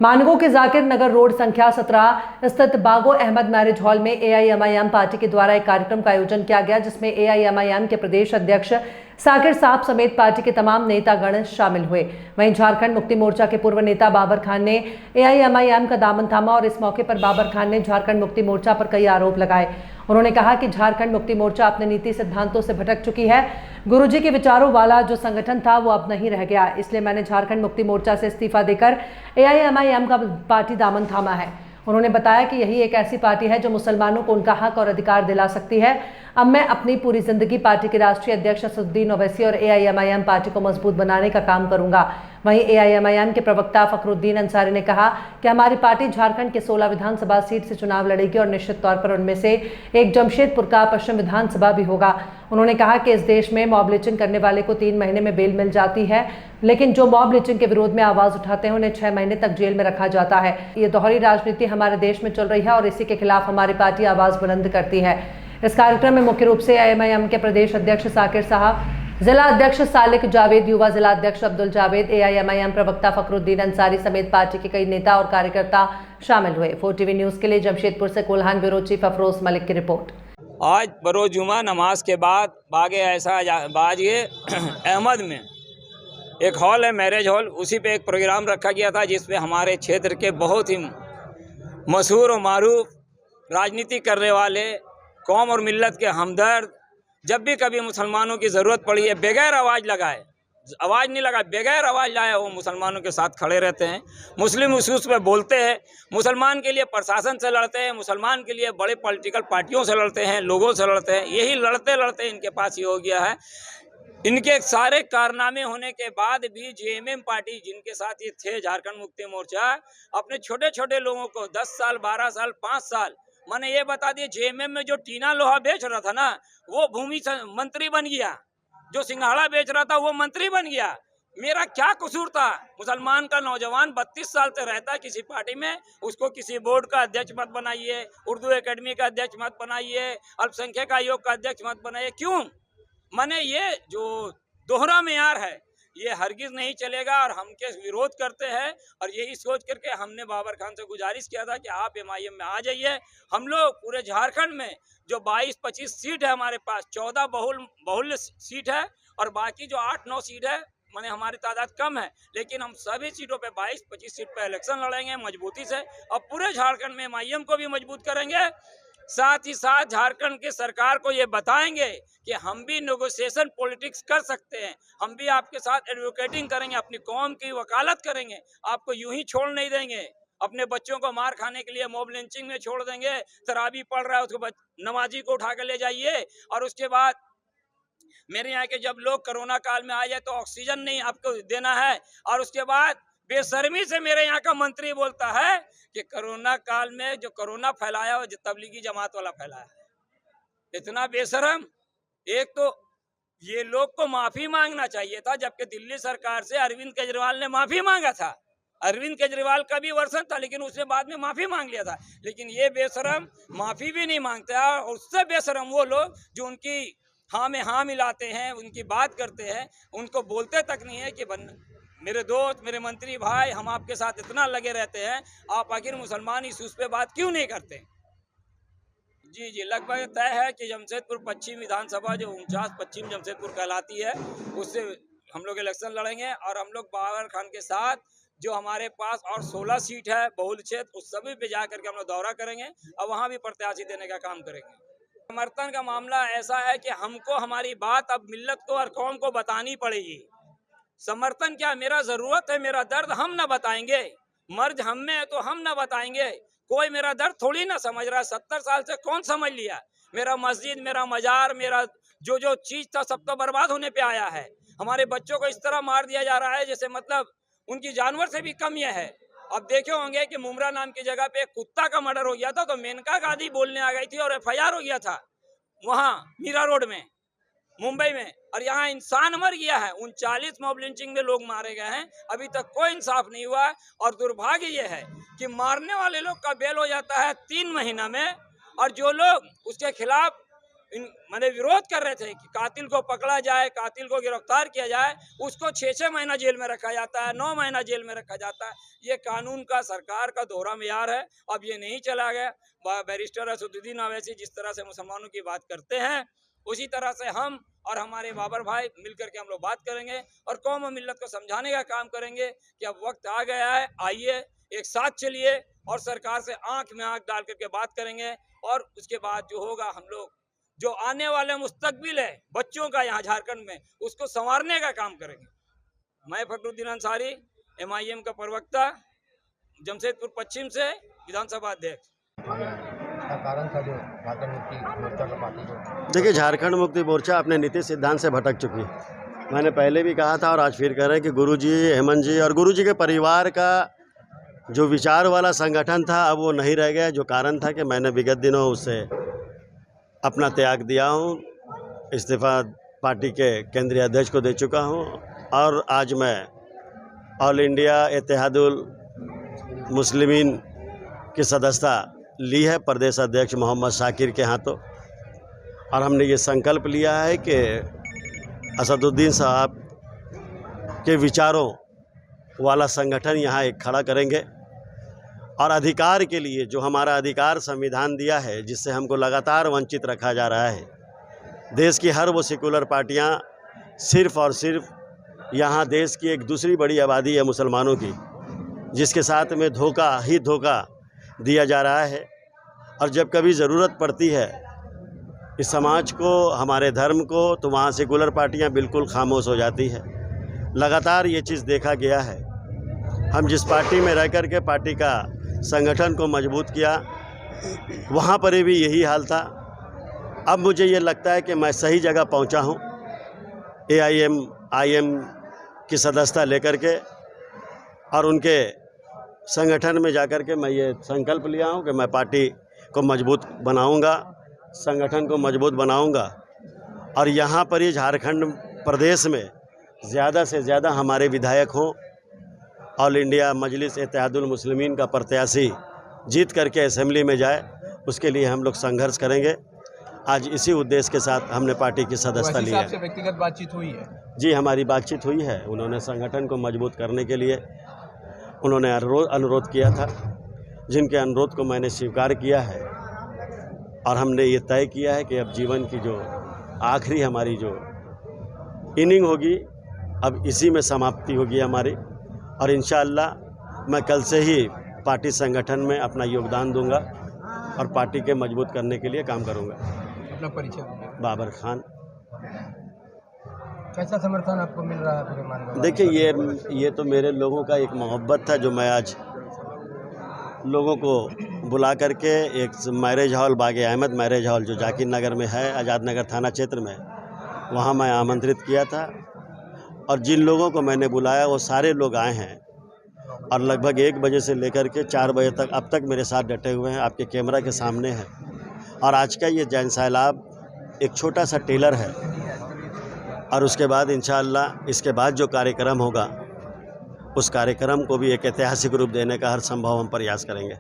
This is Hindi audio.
मानगो के जाकिर नगर रोड संख्या 17 स्थित बागो अहमद मैरिज हॉल में एआईएमआईएम पार्टी के द्वारा एक कार्यक्रम का आयोजन किया गया, जिसमें एआईएमआईएम के प्रदेश अध्यक्ष साकिर साहब समेत पार्टी के तमाम नेतागण शामिल हुए। वहीं झारखंड मुक्ति मोर्चा के पूर्व नेता बाबर खान ने एआईएमआईएम का दामन थामा और इस मौके पर बाबर खान ने झारखंड मुक्ति मोर्चा पर कई आरोप लगाए। उन्होंने कहा कि झारखंड मुक्ति मोर्चा अपने नीति सिद्धांतों से भटक चुकी है। गुरुजी के विचारों वाला जो संगठन था वो अब नहीं रह गया, इसलिए मैंने झारखंड मुक्ति मोर्चा से इस्तीफा देकर एआईएमआईएम का पार्टी दामन थामा है। उन्होंने बताया कि यही एक ऐसी पार्टी है जो मुसलमानों को उनका हक और अधिकार दिला सकती है। अब मैं अपनी पूरी जिंदगी पार्टी के राष्ट्रीय अध्यक्ष असदुद्दीन ओवैसी और एआईएमआईएम पार्टी को मजबूत बनाने का काम करूंगा। वहीं एआईएमआईएम के प्रवक्ता फखरुद्दीन अंसारी ने कहा कि हमारी पार्टी झारखंड के 16 विधानसभा सीट से चुनाव लड़ेगी और निश्चित तौर पर उनमें से एक जमशेदपुर का पश्चिम विधानसभा भी होगा। उन्होंने कहा कि इस देश में मॉब लिंचिंग करने वाले को 3 महीने में बेल मिल जाती है, लेकिन जो मॉब लिंचिंग के विरोध में आवाज उठाते हैं उन्हें 6 महीने तक जेल में रखा जाता है। ये दोहरी राजनीति हमारे देश में चल रही है और इसी के खिलाफ हमारी पार्टी आवाज बुलंद करती है। इस कार्यक्रम में मुख्य रूप से एआईएमआईएम के प्रदेश अध्यक्ष साकिर साहब, जिला अध्यक्ष सालिक जावेद, युवा जिला अध्यक्ष अब्दुल जावेद, एआईएमआईएम प्रवक्ता फखरुद्दीन अंसारी समेत पार्टी के कई नेता और कार्यकर्ता शामिल हुए। 4TV न्यूज के लिए जमशेदपुर से कोल्हान ब्यूरो चीफ अफरोज मलिक की रिपोर्ट। आज बरोज जुमा नमाज के बाद बागे ऐसा बागे अहमद में एक हॉल है, मैरिज हॉल, उसी पे एक प्रोग्राम रखा गया था जिसमें हमारे क्षेत्र के बहुत ही मशहूर और मारूफ राजनीति करने वाले, कौम और मिल्लत के हमदर्द, जब भी कभी मुसलमानों की ज़रूरत पड़ी है बगैर आवाज़ लगाए, आवाज़ नहीं लगाए, बगैर आवाज़ लाए वो मुसलमानों के साथ खड़े रहते हैं। मुस्लिम उसूस पे बोलते हैं, मुसलमान के लिए प्रशासन से लड़ते हैं, मुसलमान के लिए बड़े पॉलिटिकल पार्टियों से लड़ते हैं, लोगों से लड़ते हैं। यही लड़ते लड़ते इनके पास ये हो गया है। इनके सारे कारनामे होने के बाद भी जेएमएम पार्टी जिनके साथ ये थे, झारखंड मुक्ति मोर्चा, अपने छोटे छोटे लोगों को 10 साल, 12 साल, 5 साल मैंने ये बता दिया, जेएमएम में जो टीना लोहा बेच रहा था ना वो भूमि मंत्री बन गया, जो सिंघाड़ा बेच रहा था वो मंत्री बन गया। मेरा क्या कसूर था? मुसलमान का नौजवान 32 साल से रहता है किसी पार्टी में, उसको किसी बोर्ड का अध्यक्ष मत बनाइए, उर्दू एकेडमी का अध्यक्ष मत बनाइए, अल्पसंख्यक आयोग का अध्यक्ष मत बनाइए। क्यों? मैंने ये जो दोहरा मेयार है ये हरगिज नहीं चलेगा और हम के विरोध करते हैं। और यही सोच करके हमने बाबर खान से गुजारिश किया था कि आप एमआईएम में आ जाइए। हम लोग पूरे झारखंड में जो 22-25 सीट है हमारे पास, 14 बहुल्य सीट है और बाकी जो 8-9 सीट है माने हमारी तादाद कम है, लेकिन हम सभी सीटों पे 22-25 सीट पे इलेक्शन लड़ेंगे मजबूती से और पूरे झारखंड में एमआईएम को भी मजबूत करेंगे। साथ ही साथ झारखंड की सरकार को ये बताएंगे कि हम भी नेगोशिएशन पॉलिटिक्स कर सकते हैं, हम भी आपके साथ एडवोकेटिंग करेंगे, अपनी कौम की वकालत करेंगे, आपको यूं ही छोड़ नहीं देंगे। अपने बच्चों को मार खाने के लिए मॉब लिंचिंग में छोड़ देंगे, तरावी पढ़ रहा है उसको नमाजी को उठा कर ले जाइए। और उसके बाद मेरे यहाँ के जब लोग कोरोना काल में आ जाए तो ऑक्सीजन नहीं आपको देना है, और उसके बाद बेशर्मी से मेरे यहाँ का मंत्री बोलता है कि कोरोना काल में जो कोरोना फैलाया वो तबलीगी जमात वाला फैलाया है। इतना बेशरम! एक तो ये लोग को माफी मांगना चाहिए था, जबकि दिल्ली सरकार से अरविंद केजरीवाल ने माफी मांगा था। अरविंद केजरीवाल का भी वर्षन था लेकिन उसने बाद में माफी मांग लिया था, लेकिन ये बेशरम माफी भी नहीं मांगता। और उससे बेशरम वो लोग जो उनकी हाँ में हाँ मिलाते हैं, उनकी बात करते हैं, उनको बोलते तक नहीं है कि मेरे दोस्त, मेरे मंत्री भाई, हम आपके साथ इतना लगे रहते हैं, आप आखिर मुसलमान इस पे बात क्यों नहीं करते? जी, लगभग तय है कि जमशेदपुर पश्चिम विधानसभा जो 49 पश्चिम जमशेदपुर कहलाती है उससे हम लोग इलेक्शन लड़ेंगे। और हम लोग बाबर खान के साथ जो हमारे पास और 16 सीट है बहुल क्षेत्र, उस सभी पे जा करके हम लोग दौरा करेंगे और वहाँ भी प्रत्याशी देने का काम करेंगे। समर्थन का मामला ऐसा है कि हमको हमारी बात अब मिल्लत को और कौम को बतानी पड़ेगी। समर्थन क्या, मेरा जरूरत है, मेरा दर्द हम ना बताएंगे, मर्ज हम में है तो हम ना बताएंगे। कोई मेरा दर्द थोड़ी ना समझ रहा है, 70 साल से कौन समझ लिया? मेरा मस्जिद, मेरा मजार, मेरा जो चीज था सब तो बर्बाद होने पे आया है। हमारे बच्चों को इस तरह मार दिया जा रहा है जैसे मतलब उनकी जानवर से भी कम यह है। अब देखे होंगे कि मुमरा नाम की जगह पे एक कुत्ता का मर्डर हो गया था तो मेनका गांधी बोलने आ गई थी और एफआईआर हो गया था वहां मीरा रोड में, मुंबई में। और यहाँ इंसान मर गया है, 39 मॉब लिंचिंग में लोग मारे गए हैं, अभी तक कोई इंसाफ नहीं हुआ। और दुर्भाग्य ये है कि मारने वाले लोग का बेल हो जाता है 3 महीना में, और जो लोग उसके खिलाफ मैंने विरोध कर रहे थे कि कातिल को पकड़ा जाए, कातिल को गिरफ्तार किया जाए, उसको 6-6 महीना जेल में रखा जाता है, 9 महीना जेल में रखा जाता है। ये कानून का सरकार का दोहरा मियार है। अब ये नहीं चला गया। बैरिस्टर असदुद्दीन ओवैसी जिस तरह से मुसलमानों की बात करते हैं, उसी तरह से हम और हमारे बाबर भाई मिलकर के हम लोग बात करेंगे और कौम और मिल्लत को समझाने का काम करेंगे कि अब वक्त आ गया है, आइए एक साथ चलिए और सरकार से आंख में आंख डाल करके बात करेंगे। और उसके बाद जो होगा, हम लोग जो आने वाले मुस्तकबिल है बच्चों का यहाँ झारखंड में, उसको संवारने का काम करेंगे। मैं फखरुद्दीन अंसारी, MIM का प्रवक्ता, जमशेदपुर पश्चिम से विधानसभा अध्यक्ष। कारण था जो झारखंड मुक्ति मोर्चा का पार्टी को, देखिए, झारखंड मुक्ति मोर्चा अपने नीति सिद्धांत से भटक चुकी है। मैंने पहले भी कहा था और आज फिर कह रहे हैं कि गुरुजी, हेमंत जी और गुरुजी के परिवार का जो विचार वाला संगठन था, अब वो नहीं रह गया। जो कारण था कि मैंने विगत दिनों उससे अपना त्याग दिया हूँ, इस्तीफ़ा पार्टी के केंद्रीय अध्यक्ष को दे चुका हूँ और आज मैं ऑल इंडिया इत्तेहादुल मुस्लिमीन की सदस्यता ली है प्रदेश अध्यक्ष मोहम्मद शाकिर के हाथों। और हमने ये संकल्प लिया है कि असदुद्दीन साहब के विचारों वाला संगठन यहाँ एक खड़ा करेंगे और अधिकार के लिए, जो हमारा अधिकार संविधान दिया है, जिससे हमको लगातार वंचित रखा जा रहा है, देश की हर वो सेकुलर पार्टियाँ सिर्फ़ और सिर्फ यहाँ देश की एक दूसरी बड़ी आबादी है मुसलमानों की, जिसके साथ में धोखा ही धोखा दिया जा रहा है। और जब कभी ज़रूरत पड़ती है इस समाज को, हमारे धर्म को, तो वहाँ सेकुलर पार्टियाँ बिल्कुल खामोश हो जाती है। लगातार ये चीज़ देखा गया है। हम जिस पार्टी में रह कर के पार्टी का संगठन को मजबूत किया, वहाँ पर भी यही हाल था। अब मुझे ये लगता है कि मैं सही जगह पहुँचा हूँ। AIM की सदस्यता लेकर के और उनके संगठन में जाकर के मैं ये संकल्प लिया हूँ कि मैं पार्टी को मजबूत बनाऊँगा, संगठन को मजबूत बनाऊँगा और यहाँ पर ही झारखंड प्रदेश में ज़्यादा से ज़्यादा हमारे विधायक हों। ऑल इंडिया मजलिस इत्तेहादुल मुस्लिमीन का प्रत्याशी जीत करके असेंबली में जाए, उसके लिए हम लोग संघर्ष करेंगे। आज इसी उद्देश्य के साथ हमने पार्टी की सदस्यता ली है। व्यक्तिगत बातचीत हुई है? जी, हमारी बातचीत हुई है। उन्होंने संगठन को मजबूत करने के लिए उन्होंने अनुरोध किया था, जिनके अनुरोध को मैंने स्वीकार किया है और हमने ये तय किया है कि अब जीवन की जो आखिरी हमारी जो इनिंग होगी, अब इसी में समाप्ति होगी हमारी। और इंशाअल्लाह मैं कल से ही पार्टी संगठन में अपना योगदान दूंगा और पार्टी के मजबूत करने के लिए काम करूंगा। अपना परिचय दीजिए। बाबर खान। कैसा समर्थन आपको मिल रहा है पूरे मानव? देखिए, ये तो मेरे लोगों का एक मोहब्बत था, जो मैं आज लोगों को बुला करके एक मैरिज हॉल, बागे अहमद मैरिज हॉल जो जाकिर नगर में है, आज़ाद नगर थाना क्षेत्र में, वहाँ मैं आमंत्रित किया था। और जिन लोगों को मैंने बुलाया वो सारे लोग आए हैं और लगभग 1 बजे से लेकर के 4 बजे तक अब तक मेरे साथ डटे हुए हैं, आपके कैमरा के सामने हैं। और आज का ये जैन सैलाब एक छोटा सा टेलर है और उसके बाद इंशाअल्लाह इसके बाद जो कार्यक्रम होगा, उस कार्यक्रम को भी एक ऐतिहासिक रूप देने का हर संभव हम प्रयास करेंगे।